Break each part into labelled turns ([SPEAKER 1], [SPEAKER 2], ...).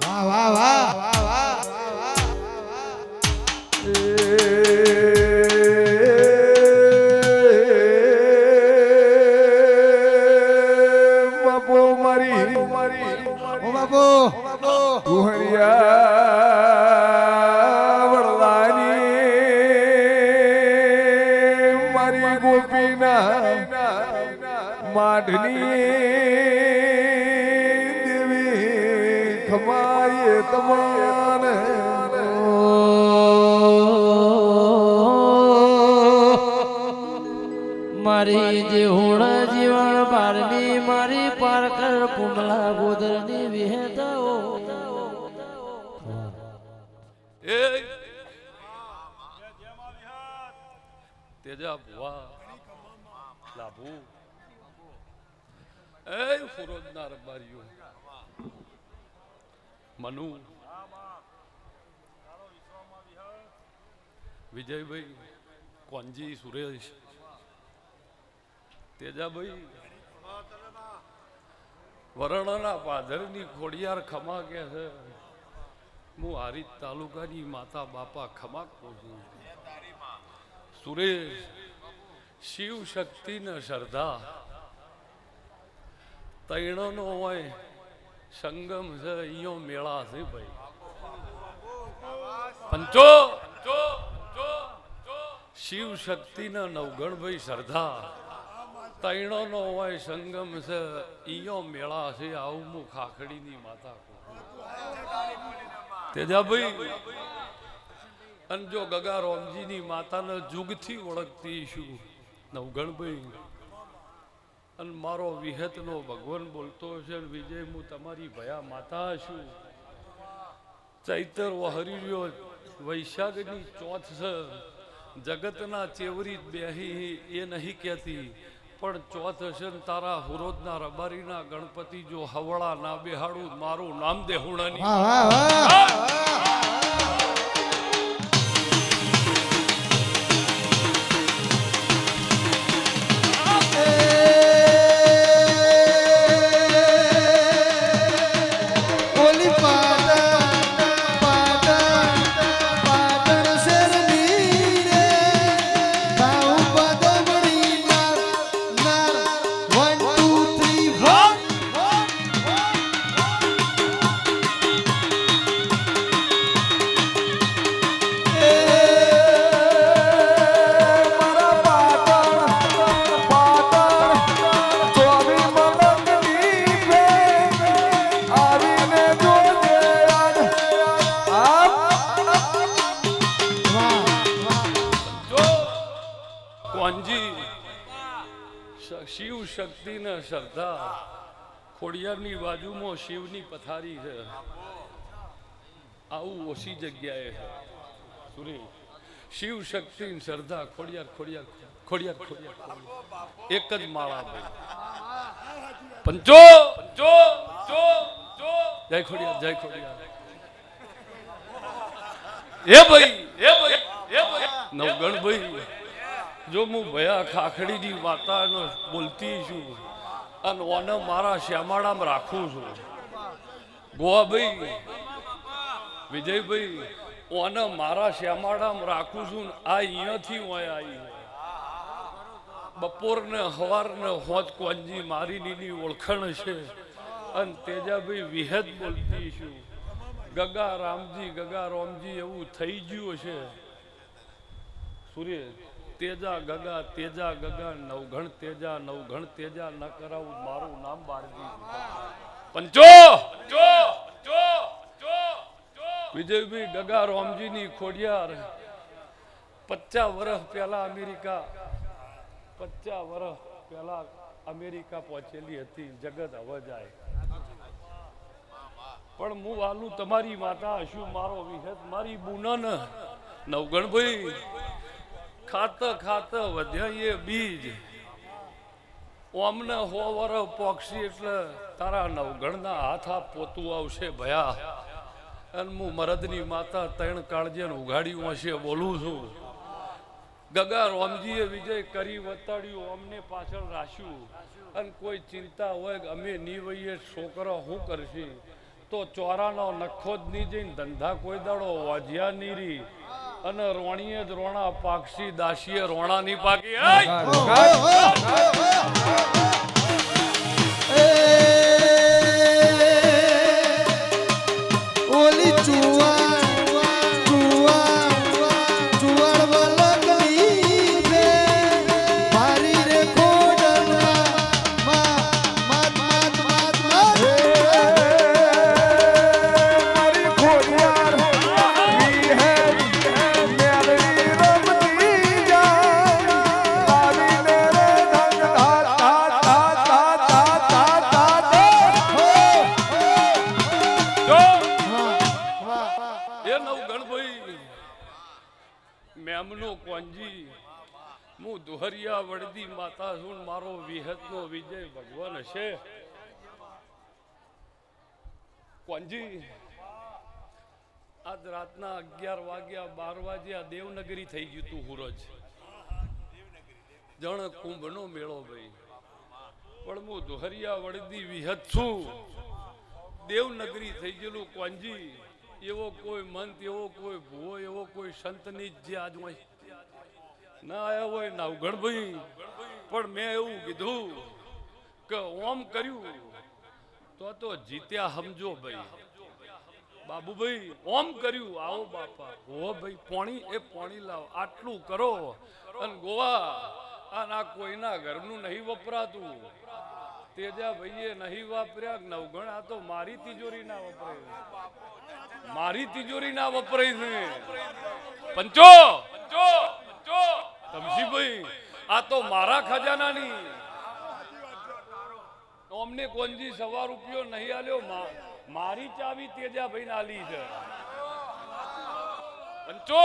[SPEAKER 1] વાહ વાહ વાહ વાહ વાહ વાહ વાહ
[SPEAKER 2] બાપો મારી
[SPEAKER 1] ઓ બાપુ
[SPEAKER 2] કુહરિયા વડલાની મારી ગોપીના માઢની દેવી ખમાય તમારે
[SPEAKER 3] મારી જીવણ જીવન બારની મારી પારકર કુંડલા ગોદરની વિહેતાઓ
[SPEAKER 4] તેજા ભુવા લાભુ એ ફુરોજના રબારીઓ મનુ વિજયભાઈ કોંજી સુરેશ તેજાભાઈ વરણના પાદરની ખોડિયાર ખમા કે છે હું હારીજ તાલુકાની માતા બાપા ખમા કહું છું સુરેશ શિવ શક્તિ ને શ્રદ્ધા તૈણનો હોય સંગમ છે અહીંયો મેળા છે ભાઈ પંચો શિવ શક્તિ ના નવગણ ભાઈ શ્રદ્ધા તૈણો નો હોય સંગમ છે અહીંયો મેળા છે આવું હું ખાખડીની માતા તેજાભાઈ અને જો ગગા રોમજીની માતાને જુગથી ઓળખતી છું નવગણભાઈ અને મારો વિહતનો ભગવાન બોલતો છે વિજય હું તમારી ભયા માતા છું ચૈતર વહરીયો વૈશાખની ચોથ છે જગતના ચેવરી બેહી એ નહીં કહેતી પણ ચોથ હશે ને તારા હુરોદના રબારીના ગણપતિ જો હવળા ના બેહાડું મારું નામ દેહુણાની
[SPEAKER 1] વાહ વાહ વાહ
[SPEAKER 4] શિવ શક્તિ ને શ્રદ્ધા ખોડિયારની બાજુમાં શિવની પથારી છે આવું ઓછી જગ્યાએ છે સુરેશ શિવ શક્તિ શ્રદ્ધા ખોડિયાર ખોડિયાર ખોડિયાર ખોડિયાર એક જ માળા ભાઈ પંચો જય ખોડિયાર જય ખોડિયાર એ ભાઈ નવગણ ભાઈ જો હું ભયા ખાખડીની માતાનો બોલતી છું અને ઓને મારા શ્યામાળામાં રાખું છું ગોવાભાઈ વિજયભાઈ ઓને મારા શ્યામાળામાં રાખું છું આ અહીંયાથી ઓય આવી બપોરને હવારને હોત કોંજી મારી નીની ઓળખાણ છે અને તેજાભાઈ વિહેદ બોલતી છું ગગા રામજી ગગા રોમજી એવું થઈ ગયું છે સુરેશ તેજા ગગા નવઘણ તેજા ન કરાવું મારું નામ બારજી પંચો વિજયભાઈ ગગા રોમજીની ખોડિયાર 50 વર્ષ પહેલા અમેરિકા પહોંચેલી હતી જગત હવે જાય પણ હું વાલું તમારી માતા હશું મારો વિહત મારી બુનન નવગણભાઈ ખાત વધ્યા એ બીજ ઓમને હો વર પોક્ષી એટલે તારા નવગણના હાથા પોતું આવશે ભયા અને હું મરદની માતા ત્રણ કાળજે ઉઘાડ્યું હશે બોલું છું ગગા રોમજીએ વિજય કરી વતાડ્યું અમને પાછળ રાખ્યું અને કોઈ ચિંતા હોય અમે ની વઈએ છોકરો શું કરશે તો ચોરાનો નખો જ નહીં જઈને ધંધા કોઈ દાડો વાજ્યા નહીં રી અને રોણીએ જ રોણા પાક્ષી દાસીએ રોણા નહીં પાકી
[SPEAKER 1] ઓલી ચુવાડ વલગની છે મારી રે ખોડલમાં મારી
[SPEAKER 2] ખોડિયાર વી હે મેલડી રમતી જાય આવીને રે ધન ધા ધા ધા ધા ધા ધા
[SPEAKER 4] એ નવગણભાઈ મેમનો કોંજી હું દુહરિયા વડદી માતા છું મારો વિહતનો વિજય ભગવાન હશે કોંજી આજ રાતના 11 વાગ્યા 12 વાગ્યા દેવનગરી થઈ ગયું તું હુરજ જણ કુંભનો મેળો ભાઈ પણ હું દુહરિયા વડદી વિહત છું દેવનગરી થઈ ગયેલું કોંજી એવો કોઈ મંત એવો કોઈ ભૂવો એવો કોઈ સંતની જે આજ ના આવ્યા હોય નવગણભાઈ પણ મેં એવું કીધું કે ઓમ કર્યું તો જીત્યા સમજો ભાઈ બાબુભાઈ ઓમ કર્યું આવો બાપા હો ભાઈ પોણી એ પોણી લાવ આટલું કરો અને ગોવા આ કોઈના ઘરનું નહીં વપરાતું તેજા ભાઈએ નહીં વાપર્યા નવગણ આ તો મારી તિજોરી ના વપરાય મારી તિજોરી ના વપરાય છે પંચો તમશીભાઈ આ તો મારા ખજાનાની અમને કોંજી સવા રૂપિયો નહીં આલ્યો મારી ચાવી તેજાભાઈ ને આલી છે પંચો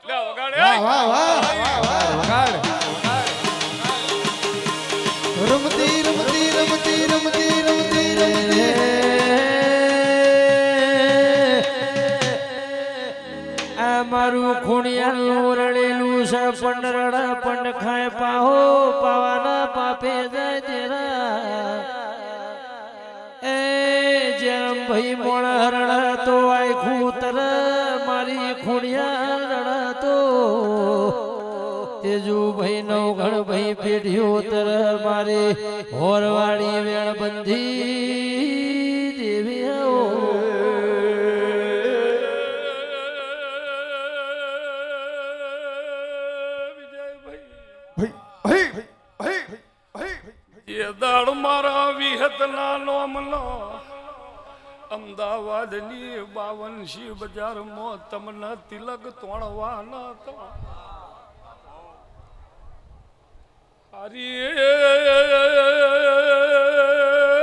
[SPEAKER 4] લે વગાડે
[SPEAKER 1] રમતી રમતી રમતી રમતી રમતી રમતી
[SPEAKER 3] આ મારું ખૂણિયાનું રડેલું છે પણ રડા પણ ખાય પાહો પાવાના પાપે જાય તેરા એ જેમ ભાઈ મોણ રડા તો આખું તર મારી ખૂણિયા રડા તો તેજુ ભાઈ નવગણ ભાઈ પેઢીઓ તર મારે હોરવાડી વેણ બંધી દેવી
[SPEAKER 4] દાડ મારા વિહતના નોમનો અમદાવાદની 52 શી બજારમાં તમને તિલક તોણવાના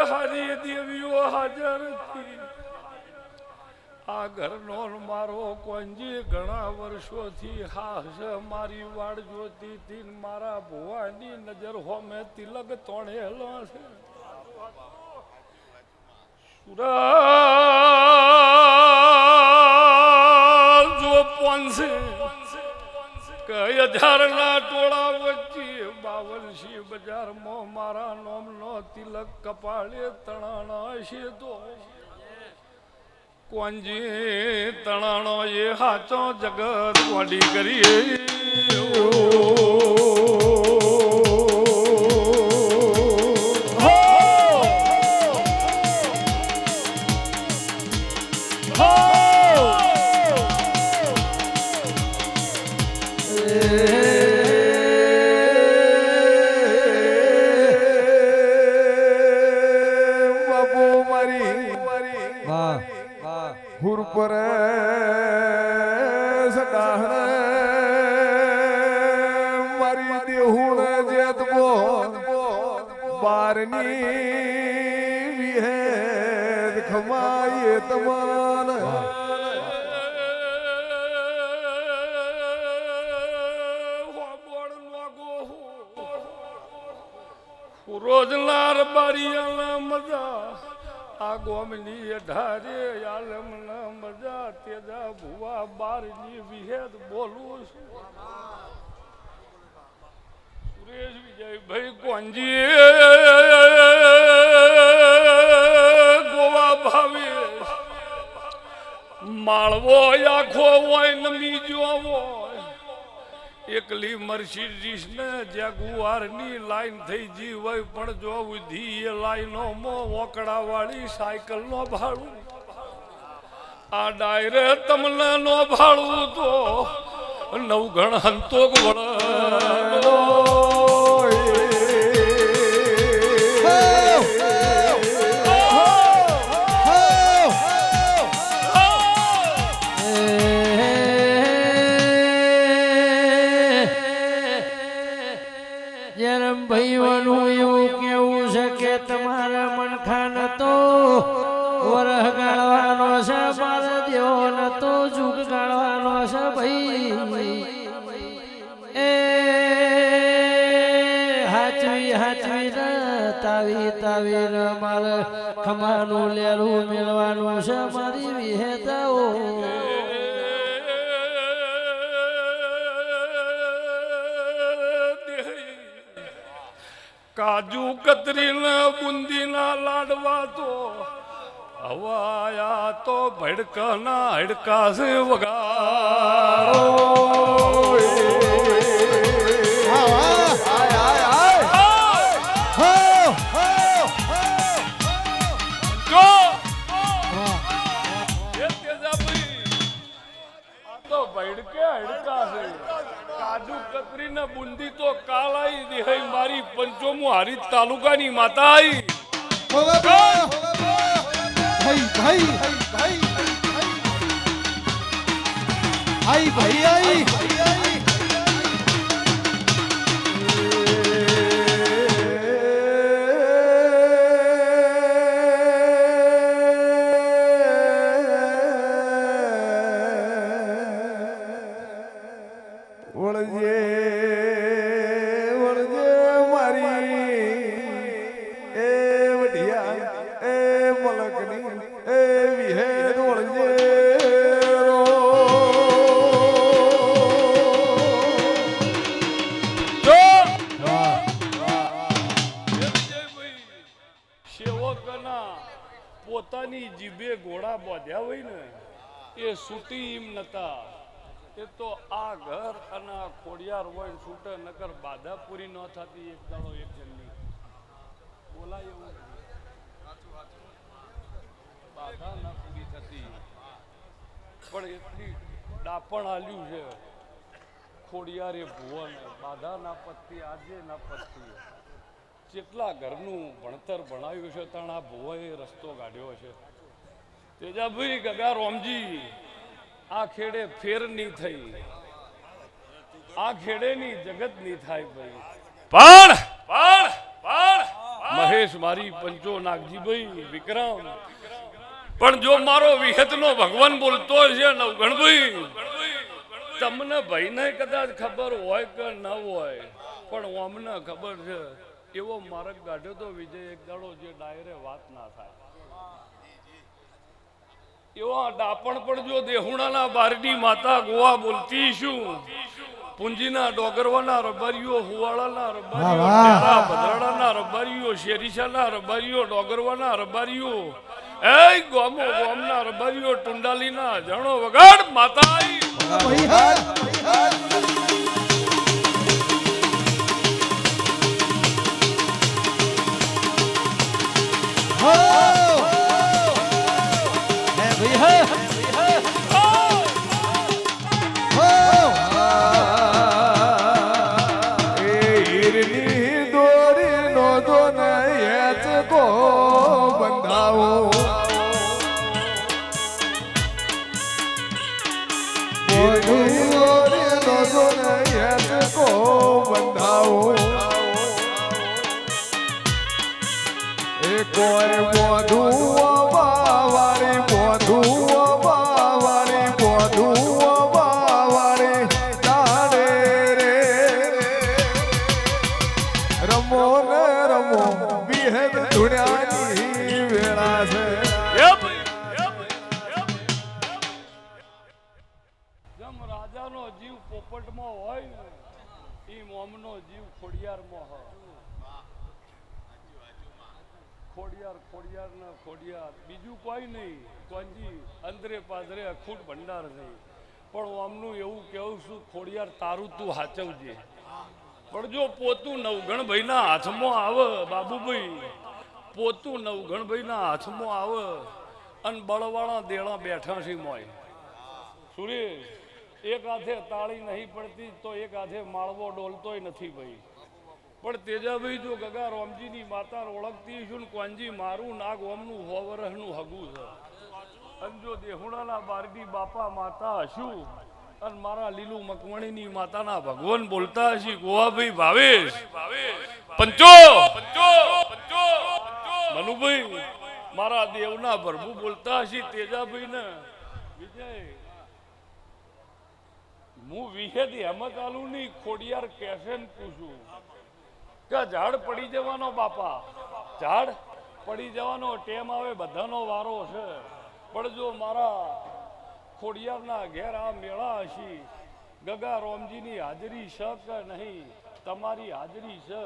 [SPEAKER 4] હરી દેવીઓ હાજર હતી આ ઘરનો મારો કોંજી ઘણા વર્ષોથી હાસ મારી વાડ જોતી હતી મારા ભુવાની નજર હોમે તિલક તોણેલો છે જો પોનસે કઈ 1000 ના ટોળા વચ્ચે 52 શી બજારમાં મારા નોમનો તિલક કપાળે તણાણા છે તો કોંજી તણાણો એ હાચો જગત કોડી કરીએ
[SPEAKER 2] હુર પર સડાહણ મારી દેહુણ જેતબો બારની વિહેદ ખમાયે તમાન
[SPEAKER 4] રોજનાર બારિયાના મજા આ ગોમની 18 આલમના મજા તેજા ભુવા 12ની વિહેદ બોલું છું સુરેશ વિજયભાઈ કોંજી ગોવા ભાવેશ હોય આખો હોય નમી જો હોય એકલી મર્સિડીઝ ને જેગુઆરની લાઈન થઈ જી હોય પણ જો ઉધી એ લાઈનો મો વોકડા વાળી સાયકલ નો ભાડું આ ડાયરે તમને નો ભાડું તો નવઘણ હંતોક વળો
[SPEAKER 3] ભાઈઓનું એવું કેવું છે કે તમારા મનખાન તો વરહ ગાળવાનો છે મારા દેવોન તો જુગ ગાળવાનો છે ભાઈ એ હાચવી ને તાવી ને મારે ખમાનું લેરું મેળવાનું છે મારી વિહેતાઓ
[SPEAKER 4] કાજુ કતરીના બુંદીના લાડવા તો હવાયા તો ભડકાના હડકા છે વગાડો કાજુ કતરી ને બુંદી તો કાલાઈ દેહઈ મારી પંચોમુ હારી તાલુકાની માતા આઈ
[SPEAKER 1] ભાઈ
[SPEAKER 2] વળજે મારી એ વઢિયા એ મલકની એ વિહેદ વળજે
[SPEAKER 4] પોતાની જીભે ઘોડા બાંધ્યા હોય ને એ સૂટી એમ નતા એ તો આ ઘર અને આ ખોડિયાર હોય છૂટે નકર બાધા પૂરી ન થતી એક દાડો એક જણની બોલાય એવું બાધા ના પૂરી થતી પણ એટલી ડાપણ આલ્યું છે ખોડિયારે ભુવન બાધા ના પત્તી આજે ના પત્તી જેટલા ઘરનું ભણતર ભણાવ્યું છે ત્યાં આ ભુવાએ રસ્તો કાઢ્યો છે તેજાભાઈ ગગા રોમજી આ ખેડે ફેર નહીં થઈ આ ખેડે ની જગત નહીં થાય ભાઈ પણ મહેશ મારી પંચો નાગજીભાઈ વિક્રમ પણ જો મારો વિહત નો ભગવાન બોલતો છે નવગણભાઈ તમને ભાઈને કદાચ ખબર હોય કે ન હોય પણ અમને ખબર છે એવો માર્ગ કાઢ્યો તો વિજય એક દાડો જે ડાયરે વાત ના થાય એવા ડાપણ પણ જો દેહુણાના બારની માતા ગોવા બોલતી શું પુંજીના ડોગરવાના રબારીઓ હુવાળાના રબારીઓ ભદ્રાડાના રબારીઓ શેરીશાના રબારીઓ ડોગરવાના રબારીઓ એ ગોમના રબારીઓ ટુંડાલીના જણો વગાડ માતા
[SPEAKER 2] કોઈ મોઢું વાળી તારે રે રમો ને રમો વિહેદ ધુણ્યાની વેળા છે
[SPEAKER 4] જેમ રાજાનો જીવ પોપટમાં હોય ને એ મોમનો જીવ ખોડિયારમાં હોય ખોડિયાર ખોડિયાર ને ખોડિયાર બીજું કોઈ નહીં કોંજી અંદરે પાદરે અખૂટ ભંડાર નહીં પણ આમનું એવું કેવું છું ખોડિયાર તારું તું હાચવજે પણ જો પોતું નવગણભાઈના હાથમાં આવે બાબુભાઈ પોતું નવગણભાઈના હાથમાં આવે અને બળવાળા દેણા બેઠા છે મોય સુરેશ એક હાથે તાળી નહીં પડતી તો એક હાથે માળવો ડોલતોય નથી ભાઈ પણ તેજાભાઈ જો ગગા રોમજીની માતા ઓળખતી છું ને કોંજી મારું નાગ ઓમનું 100 વર્ષનું હગું છે અને જો દેહુણાના બારડી બાપા માતા હશું અને મારા લીલું મકવાણીની માતાના ભગવાન બોલતા હશી ગોવાભાઈ ભાવેશ પંચો મનુભાઈ મારા દેવના ભરભુ બોલતા હશી તેજાભાઈ ને વિજય હું વિહેદ હેમત આલુની ખોડિયાર કેસે પૂછું કે ઝાડ પડી જવાનો બાપા ઝાડ પડી જવાનો ટેમ આવે બધાનો વારો છે પણ જો મારા ખોડિયારના ઘેર આ મેળા હશી ગગા રોમજીની હાજરી છે કે નહીં તમારી હાજરી છે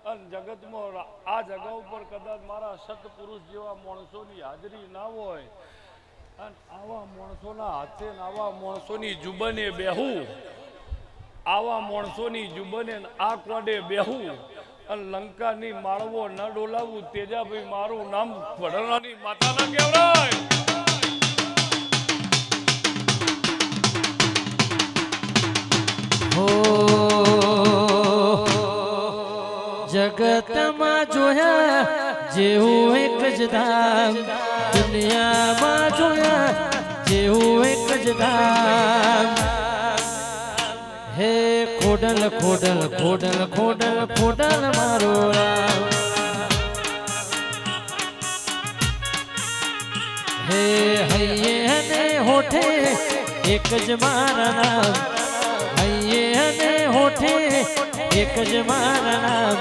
[SPEAKER 4] અને જગતમાં આ જગા ઉપર કદાચ મારા સત્પુરુષ જેવા માણસોની હાજરી ના હોય અને આવા માણસોના હાથે આવા માણસોની જુબને બેહું આવા માણસોની જુબને આ કોડે બેહું અને લંકાની માળવો ન ડોલાવું તેજાભાઈ મારું નામ વડરાની માતાના કહેવાય
[SPEAKER 3] જગતમાં જોયા જેવું એક જ ધામ દુનિયામાં જોયા જેવું એક જ ધામ હે ખોડલ ખોડલ ખોડલ ખોડલ ખોડલ મારો રામ હે હૈયે અને હોઠે એક જ મારા નામ હૈયે અને હોઠે એક જ મારા નામ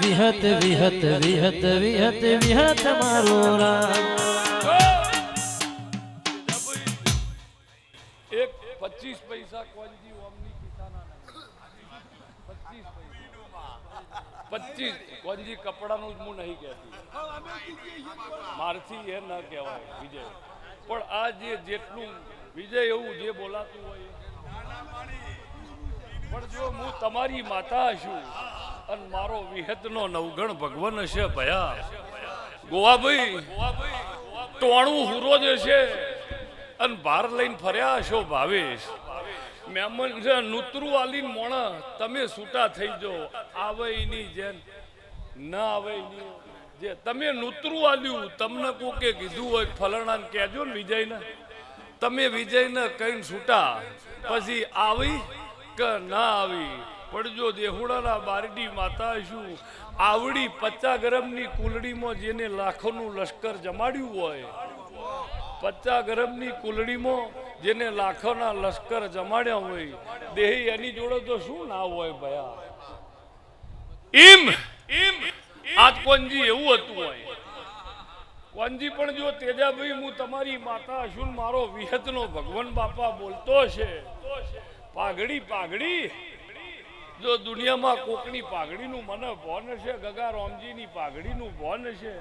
[SPEAKER 3] વિહત વિહત વિહત વિહત વિહત મારો રામ
[SPEAKER 4] એક 25 પૈસા કોંજી ઓમની પિતાના 25 કોંજી કપડાનું જ હું નહીં કહેતી મારથી એ ન કહેવાય વિજય પણ આ જેટલું વિજય એવું જે બોલાતું હોય પણ જો હું તમારી માતા છું અને મારો વિહતનો નવગણ ભગવાન હશે ભયા ગોવાભાઈ ટોણું હુરો જ હશે અને ભાર લઈને ફર્યા હશો ભાવેશ મહેમાન છે નૂતરું આલીને મોણા તમે છૂટા થઈ જાઓ આવે એની જેમ ના આવે એની જે તમે નૂતરું આલ્યું તમને કોકે કીધું હોય ફલાણાને કહેજો ને વિજયને તમે વિજયને કહીને છૂટા પછી આવી કે ના આવી પણ જો દેહુડાના બારડી માતા શું આવડી 50 ગરમની કુલડીમાં જેને લાખોનું લશ્કર જમાડ્યું હોય 50 ગરમની કુલડીમાં જેને લાખોના લશ્કર જમાડ્યા હોય દેહી એની જોડે તો શું ના હોય ભયા આજ કોંજી એવું હતું હોય કોંજી પણ જો તેજાભાઈ હું તમારી માતા છું મારો વિહતનો ભગવાન બાપા બોલતો છે પાઘડી પાઘડી જો દુનિયામાં કોકની પાઘડીનું મને ભોન છે ગગા રોમજીની પાઘડીનું ભોન છે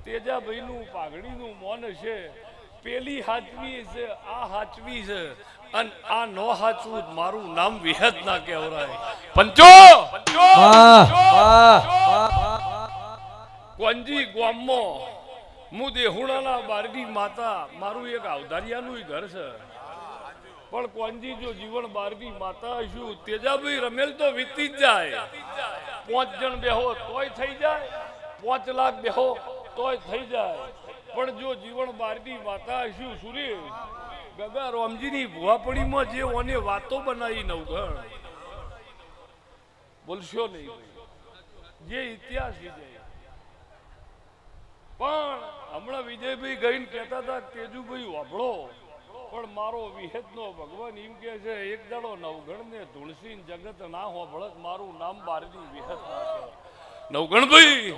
[SPEAKER 4] તેજાભાઈનું પાઘડીનું મોન છે પેલી હાચવી છે આ હાચવી છે અને આ નો હાચવું મારું નામ વિહત ના કહેવાય પંચો કોંજી ગામમાં હું દેહુણાના બારડી માતા મારું એક આવધારિયાનું ઘર છે પણ કોંજી જો જીવન બારડી માતા શું તેજાભાઈ રમેલ તો વીતી જ જાય 5 જણ બેહો તોય થઈ જાય 5 લાખ બેહો તોય થઈ જાય પણ જો જીવન બારડી માતા શું સુરેશ ગગા રોમજીની ભુવાપડીમાં જે ઓને વાતો બનાવી નવગણ બોલશો નહીં જે ઇતિહાસ વિજય પણ હમણાં વિજયભાઈ ગઈને કહેતા હતા તેજુભાઈ વાભળો પણ મારો વિહેતનો ભગવાન એમ કે છે એક દાડો નવગણને ધૂળસી જગત ના હોભળત મારું નામ બારડી વિહત નવગણભાઈ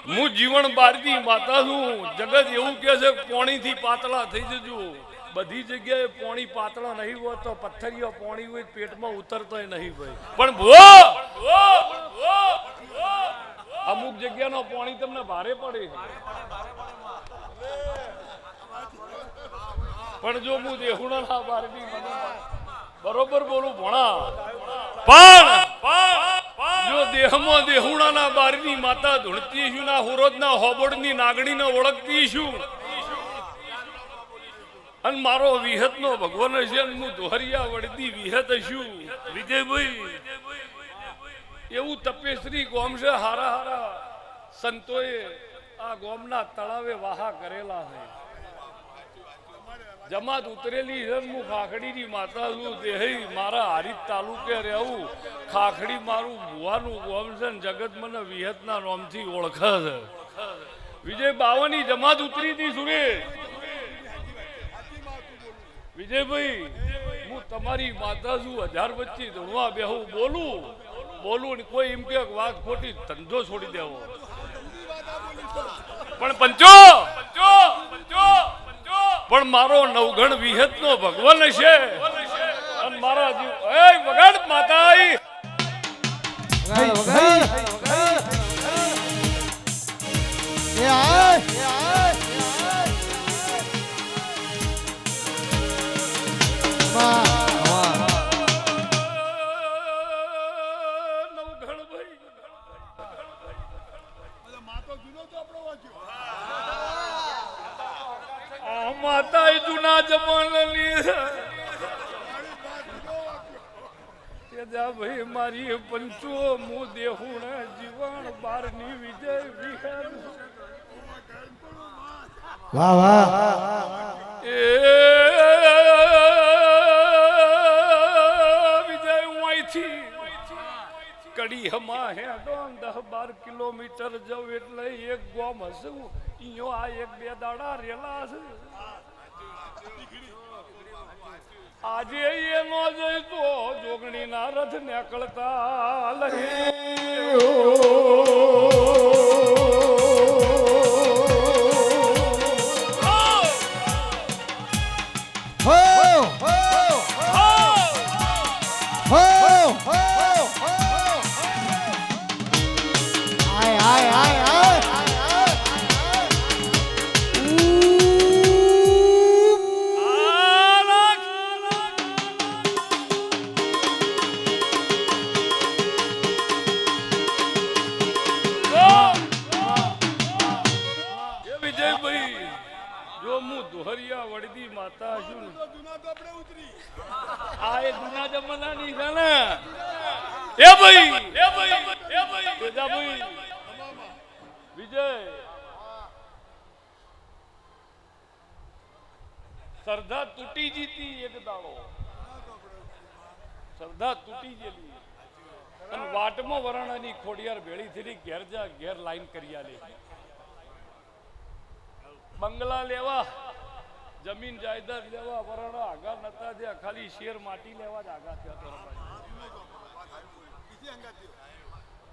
[SPEAKER 4] હું જીવન બારડી માતા છું જગત એવું કે છે પોણીથી પાતળા થઈ જજો બધી જગ્યાએ પોણી પાતળા નહીં હોય તો પથ્થરિયો પોણી હોય પેટમાં ઉતરતોય નહીં ભાઈ પણ અમુક જગ્યાનો પાણી તમને ભારે પડે પણ જો હું દેહુણા બારની બરોબર બોલું ભણા પણ જો દેહમાં દેહુણાના બારની માતા ધૂણતી છું ના હુરોદના હોબોડની નાગણીને ઓળખતી છું અને મારો વિહતનો ભગવાન છે હું દોહરિયા વડતી વિહત છું વિજયભાઈ એવું તપેશ્રી ગોમ છે હારા હારા સંતોએ આ ગોમના તળાવે વાહા કરેલા છે જમાત ઉતરેલી છે હું ખાખડીની માતા છું દેહી મારા હારીજ તાલુકે રહેવું ખાખડી મારું ભુવાનું ગોમ છે ને જગત મને વિહતના નામથી ઓળખે છે વિજય બાવાની જમાત ઉતરી હતી સુરેશ વિજયભાઈ હું તમારી માતા છું 1000 વચ્ચે ધૂણવા બેહું બોલું ને કોઈ એમ કે વાત ખોટી ધંધો છોડી દેવો પણ પંચો પણ મારો નવગણ વિહતનો ભગવાન છે અને મારા જીવ એ વગાડ માતા માતા જૂના જમાનાની ભાઈ મારી પંચો હું દેહુણ જીવન બારની વિજય વિહાર
[SPEAKER 1] વાહ વાહ
[SPEAKER 4] એ વિજય હું અહીંથી કડી હમા હે 10-12 કિલોમીટર જવું એટલે એક ગોમ હશું ઈયો આ 1-2 દાડા રેલા છે આજે એનો જઈ તો જોગણીના રથ નીકળતા લહે દોહરિયા વડદી માતા છું આ એ જૂના જમાનાની છે ને એ ભાઈ વિજય શ્રદ્ધા તૂટી જીતી એક દાડો શ્રદ્ધા તૂટી ગયેલી અને વાટમાં વરાણાની ખોડિયાર ભેળી થઈ ઘેર લાઈન કરી આલી બંગલા લેવા જમીન જાયદાદ લેવા વરાણા આગા નતા જ્યાં ખાલી શેર માટી લેવા જ આગા થયા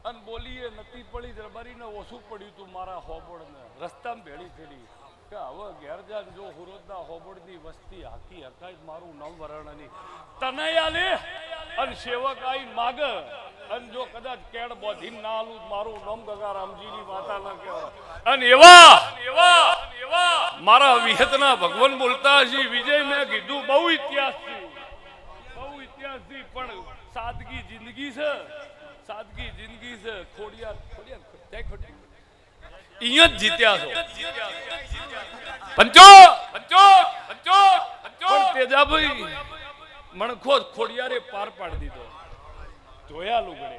[SPEAKER 4] અને બોલીએ નતી પડી દરબારીને ઓછું પડ્યું તું મારા હોબોળને રસ્તામાં ભેળી થયેલી કે હવે ઘેર જા જો હુરોદના હોબોળની વસ્તી હાકી હકાય મારું નામ વરાણાની તને આલે અને સેવક આઈ માગ અને જો કદાચ કેડ બોધીન ના આલું મારું નામ ગગારામજીની માતા ના કહેવાય અને એવા મારા વિહતના ભગવાન બોલતા છે વિજય મેં કીધું બહુ ઇતિહાસ થી પણ સાદગી જિંદગી છે ખોડિયાર અહીંયા જ જીત્યા છો પંચો પણ તેજાભાઈ મણખો ખોડિયારે પાર પાડી દીધો જોયા લુગડે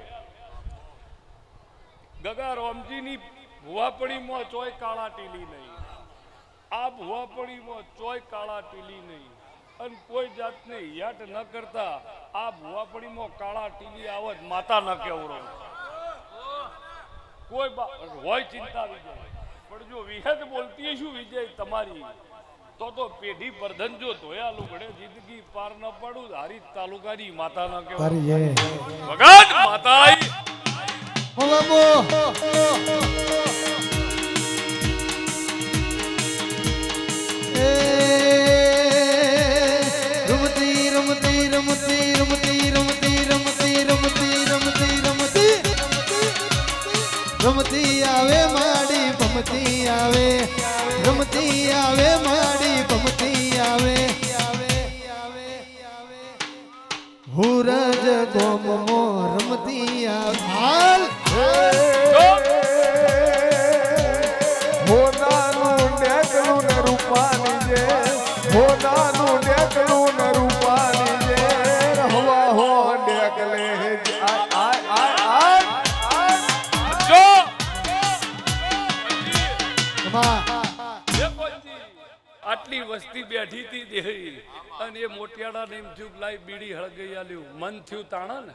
[SPEAKER 4] ગગા રામજીની ભુવાપણીમાં ચોય કાળા ટીલી નહીં આ ભુવાપણીમાં ચોય કાળા ટીલી નહીં અને કોઈ જાતને યાટ ન કરતા આ ભુવાપણીમાં કાળા ટીલી આવત માતા ન કેવરો કોઈ હોય ચિંતા વિજય પણ જો વિહત બોલતી શું વિજય તમારી તો પેઢી પ્રધન જો ધોયા લુગડે જિંદગી પાર ન પડું હારી તાલુકાની માતા ન કેવરો ભગત માતા
[SPEAKER 1] રમતી ભમતી આવે માડી ભમતી આવે હુરજ ગોમમો રમતી આવે હાલ
[SPEAKER 2] હોનાનું ડેકલું ને રૂપાની જે હોનાનું ડેકલું ને રૂપાની જે હવા હો ડેકલે
[SPEAKER 4] જો આટલી વસ્તી બેઠી હતી દેહી અને એ મોટિયાડા ને એમ થયું લાઈ બીડી હળગઈ આલ્યું મન થયું તાણા ને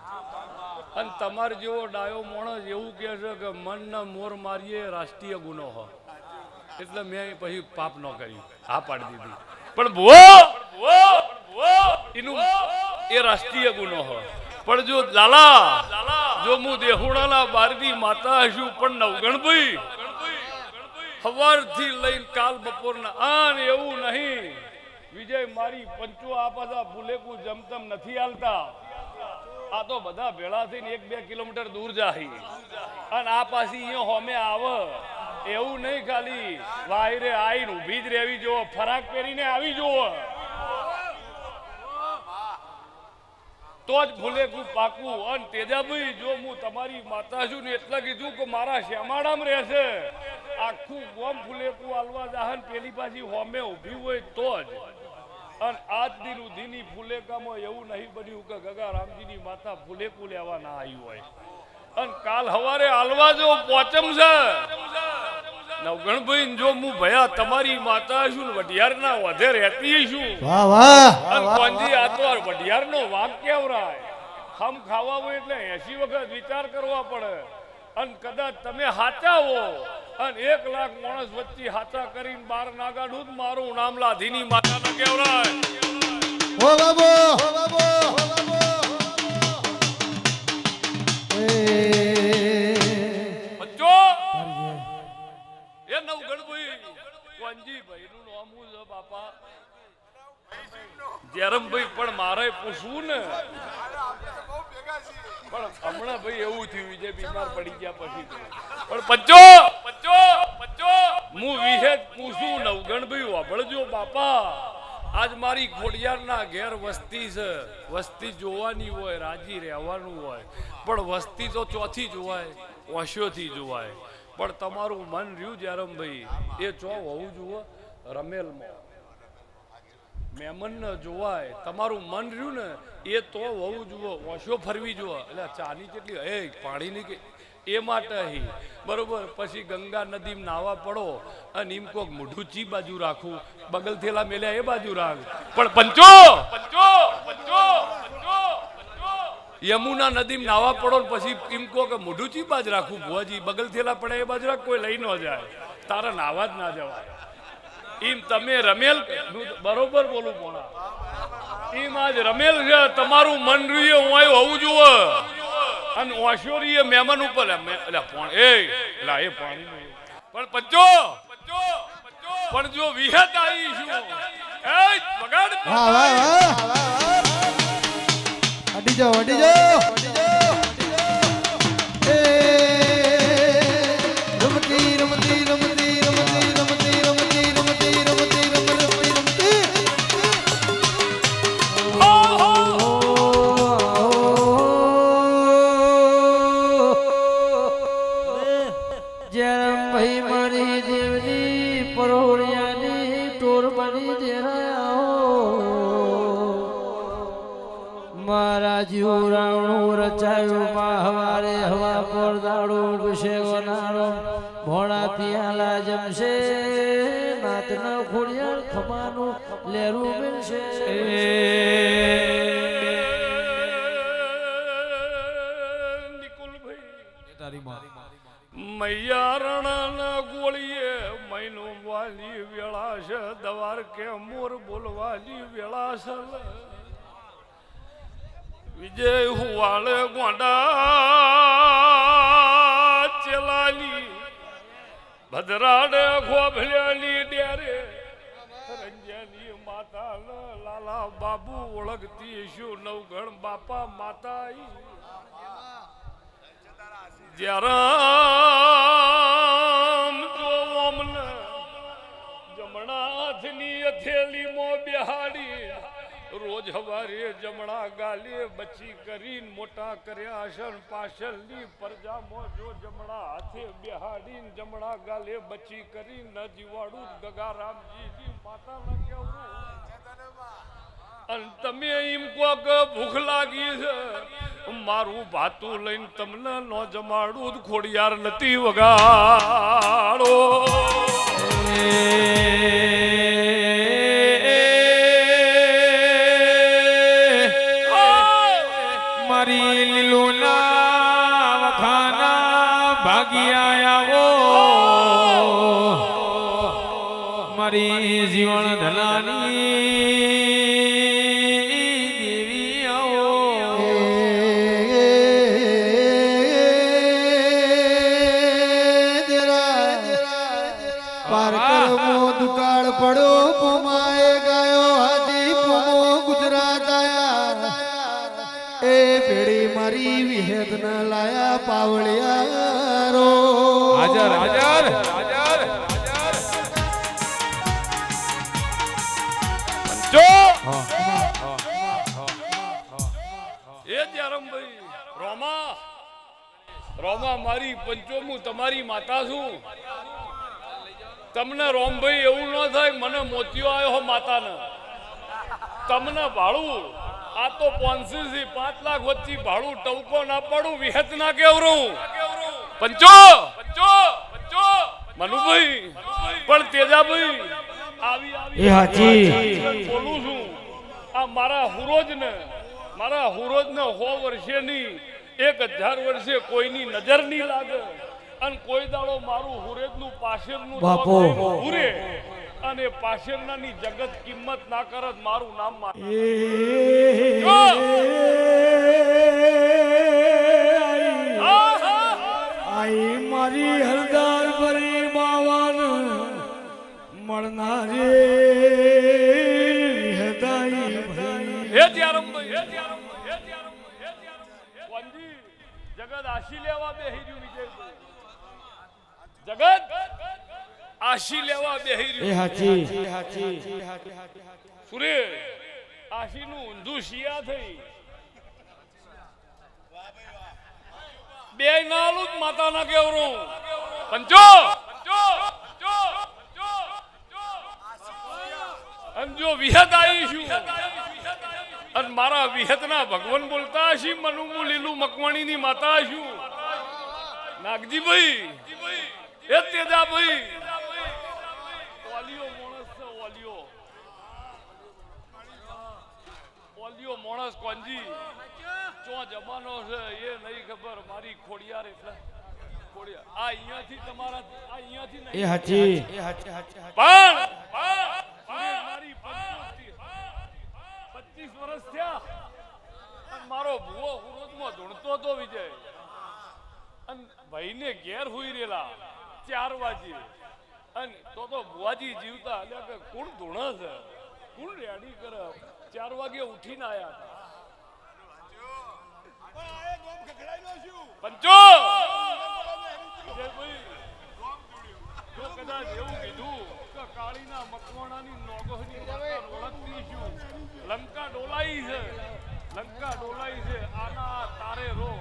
[SPEAKER 4] અને તમાર જેવો ડાયો માણસ એવું કહે છે કે મનના મોર મારીએ રાષ્ટ્રીય ગુનો હો એટલે મેં પછી પાપ ન કર્યું હા પાડી દીધી પણ એનું એ રાષ્ટ્રીય ગુનો હો પણ જો લાલા જો હું દેહુડાના બારવી માતા હશું પણ નવગણભાઈ સવારથી લઈને કાલ બપોરના આન એવું નહીં વિજય મારી પંચો આ પાછા ફુલેકું જમતમ નથી હાલતા આ તો બધા ભેળા થઈને 1-2 કિલોમીટર દૂર જાય અને આ પાછી અહીંયા હોમે આવે એવું નહીં ખાલી વાયરે આવીને ઊભી જ રહેવી જોવો ફરાક પહેરીને આવી જોવો તો જ ફુલેકું પાકું અને તેજાભાઈ જો હું તમારી માતા છું ને એટલે કીધું કે મારા શ્યામાડામાં રહેશે આખું ગોમ ફુલેકું હાલવા જાહન પેલી પાછી હોમે ઊભી હોય તો જ અને આજ દિન ઉધીની ફુલેકામાં એવું નહીં બન્યું કે ગગા રામજીની માતા ફુલેકું લેવા ના આવી હોય અને કાલ સવારે હાલવા જો પોચમ છે નવગણભાઈ જો હું ભયા તમારી માતા છું વઢિયાર ના વધે રહેતી છું
[SPEAKER 1] વાહ વાહ
[SPEAKER 4] કોંજી આ તો વઢિયાર નો વાઘ કેવરાય ખમ ખાવા હોય એટલે 80 વખત વિચાર કરવા પડે અને કદાચ તમે હાચા હો અને 1 લાખ માણસ વચ્ચે હાચા કરીને બાર ના કાઢું તો મારું નામ લાધીની માતા ના કેવરાય
[SPEAKER 1] ઓ બાબો
[SPEAKER 4] બચ્ચો એ નવગણભાઈ કોંજીભાઈ નું નામ છે બાપા જેરમભાઈ પણ મારે પૂછવું ને પણ હમણાં ભાઈ એવું થયું જે બીમાર પડી ગયા પછી પણ પચ્ચો હું વિહેજ પૂછું નવગણભાઈ વાપરજો બાપા આજ મારી ખોડિયારના ઘેર વસ્તી છે વસ્તી જોવાની હોય રાજી રહેવાનું હોય પણ વસ્તી તો ચોથી જોવાય ઓશોથી જોવાય પણ તમારું મન રહ્યું જેરમભાઈ એ ચો હોવું જુઓ રમેલમાં મહેમાન જોવાય તમારું મન રહ્યું ને એ તો હોવું જુઓ ઓશો ફરવી જુઓ એટલે ચાની કેટલી એ પાણીની કે એ માટે બરોબર પછી ગંગા નદીમાં નાવા પડો અને એમ કોક મોઢું ચી બાજુ રાખવું બગલ થેલા મેલ્યા એ બાજુ રાખ પણ પંચો યમુના નદીમાં નાવા પડો ને પછી એમ કહો કે મોઢું ચી બાજુ રાખવું ભુવાજી બગલ થેલા પડે એ બાજુ રાખ કોઈ લઈ ન જાય તારા નાવા જ ના જવાય એમ તમે રમેલ બરોબર બોલું પોણા એમ આજ રમેલ છે તમારું મન રહ્યું હું હોવું જુઓ અને ઓશોરીએ મહેમાન ઉપર એટલે એ પાણી પણ પંચો પણ જો વિહત આવી છું એ વગાડ
[SPEAKER 1] વાહ વાહ અડી જાઓ એ રમતી
[SPEAKER 3] જેરમભાઈ મારી દેવની પરોળિયાની ટોર બની દેરાયો મારા જીવ રાવણું રચાયું માં હવારે હવા પર દાડું ગુશે વનારો ભોળા પિયાલા જમશે નાત ન ખોડિયાર ખમાનું લેરું મિલશે
[SPEAKER 4] મૈયારણના ગોળીએ મૈનો વાલી વેળા છે દવાર કે મોર બોલવાલી વેળા છે વિજય હુવાળે ગોંડા ચેલાલી ભદ્રાડે ખોભલેલી ડેરે રંજની માતા લાલા બાબુ ઓળખતી શું નવગણ બાપા માતા જરા હાથની અથેલીમાં બેહાડી રોજ હવારે જમણા ગાલે બચી કરીને મોટા કર્યા હશન પાછળની પરજામાં જો જમણા હાથે બેહાડીને જમણા ગાલે બચી કરીને ન જીવાડું ગગારામજીની માતાના કેવું અને તમે એમ કહો કે ભૂખ લાગી છે મારું ભાતું લઈને તમને ન જમાડું ખોડિયાર નથી વગાડો
[SPEAKER 2] મારી લીલુના વખાના ભાગ્યા આવો મારી જીવન ધનાની દેવી આવો
[SPEAKER 1] પાર કરમો દુકાળ પડ્યો પુમાએ ગાયો હાજી પુમો ગુજરાત આયા એ પેડી મારી વિહેદ ન લાયા પાવળિયા રો
[SPEAKER 2] હાજર હાજર હાજર
[SPEAKER 4] જો એ ત્યારમભાઈ રોમા રોમા મારી પંચોમું તમારી માતા છું તમને રોમભાઈ એવું ન થાય મને મોતિયો આવ્યો માતાને તમને ભાડું આ તો 5 લાખ વચ્ચે ભાડું ટવકો ના પાડું વિહત ના કેવરું પંચો મનુભાઈ પણ તેજાભાઈ આવી બોલું છું આ મારા હુરોજને 100 વર્ષેની 1000 વર્ષે કોઈની નજર નહીં લાગે અને કોઈ દાડો મારું હુરેજનું પાશેરનું હુરે અને પાશેરનાની જગત કિંમત ના કરત મારું નામ
[SPEAKER 1] આઈ મારી હરદાર ભરી માવાન મળનારે હદાઈ ભરી
[SPEAKER 4] હે ત્યારમભાઈ કોંજી જગત આશી લેવા બેહી રહ્યું વિજયભાઈ જગત આશી લેવા બેહી રહ્યું સુરે આશીનું ઊંધું શિયા થઈ બે નાલું જ માતાના કેવરું પંચો અને જો વિહત આવીશું અને મારા વિહતના ભગવાન બોલતા હશી મનુમુ લીલું મકવાણીની માતા હશું નાગજીભાઈ એ તેજાભાઈ ઓલિયો મોણસ છે ઓલિયો મોણસ કોંજી ચો જમાનો છે એ નહીં ખબર મારી ખોડિયાર એટલે ખોડિયાર આ અહીંયાથી તમારા આ અહીંયાથી નહીં પણ મારી 25 વર્ષ થયા અને મારો ભૂવો હુરોજમાં ધૂણતો તો વિજય અને ભાઈને ઘેર હુઈ રેલા 4 વાગે અને તો બુઆજી જીવતા એટલે કે કોણ ધૂણે છે કોણ રેડી કરે 4 વાગે ઉઠીને આયા પંચો જો કદાચ એવું કીધું કે કાળીના મકવાણાની નોગોહની ઓળખતી છું લંકા ડોલાઈ છે આના તારે રો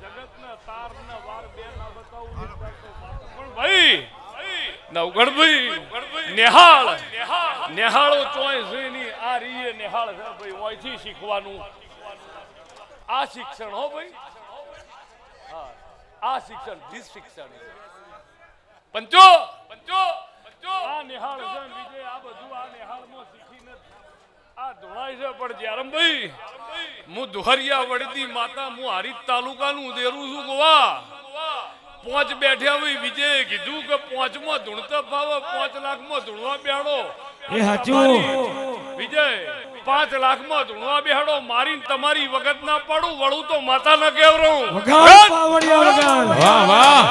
[SPEAKER 4] જગતને તાર ને વાર બે ના બતાવું પણ ભાઈ નવગણભાઈ નેહાળો ચોય જોઈની આ રીએ નેહાળ છે ભાઈ ઓયથી શીખવાનું આ શિક્ષણ હો ભાઈ હા આ શિક્ષણ ધીસ શિક્ષણ પંચો આ નેહાળ છે વિજય આ બધું આ નેહાળમાં શીખીને આ ધોળાય છે પણ જ્યારમભાઈ હું દુહરિયા વડતી માતા હું હારીજ તાલુકાનું દેરું છું ગોવા 5 બેઠ્યા હોય વિજય કીધું કે 5 માં ધૂણતા ભાવ 5 લાખમાં ધૂણવા બેહાડો
[SPEAKER 1] એ હાચું
[SPEAKER 4] વિજય 5 લાખમાં ધૂણવા બેહાડો મારીને તમારી વગત ના પાડું વળું તો માતા ના કેવરું
[SPEAKER 2] વાહ વાહ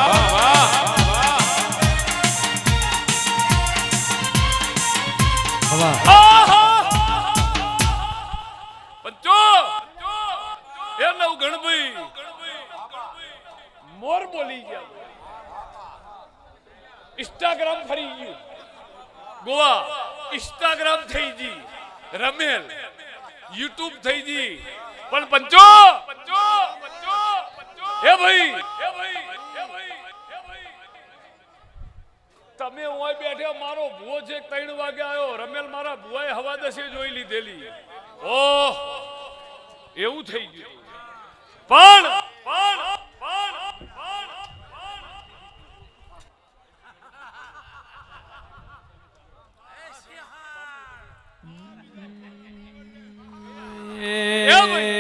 [SPEAKER 4] પંચો એ નવગણભાઈ મોર બોલી ગયા ઇન્સ્ટાગ્રામ ફરી ગયું ગોવા ઇન્સ્ટાગ્રામ થઈ જી રમેલ યુટ્યુબ થઈ જી પણ પંચો એ ભાઈ તમે ઓય બેઠે મારો ભૂવો છે 3 વાગે આવ્યો રમેલ મારા ભૂવાએ હવા દસે જોઈ લીધેલી ઓહ એવું થઈ ગયું પણ
[SPEAKER 2] એ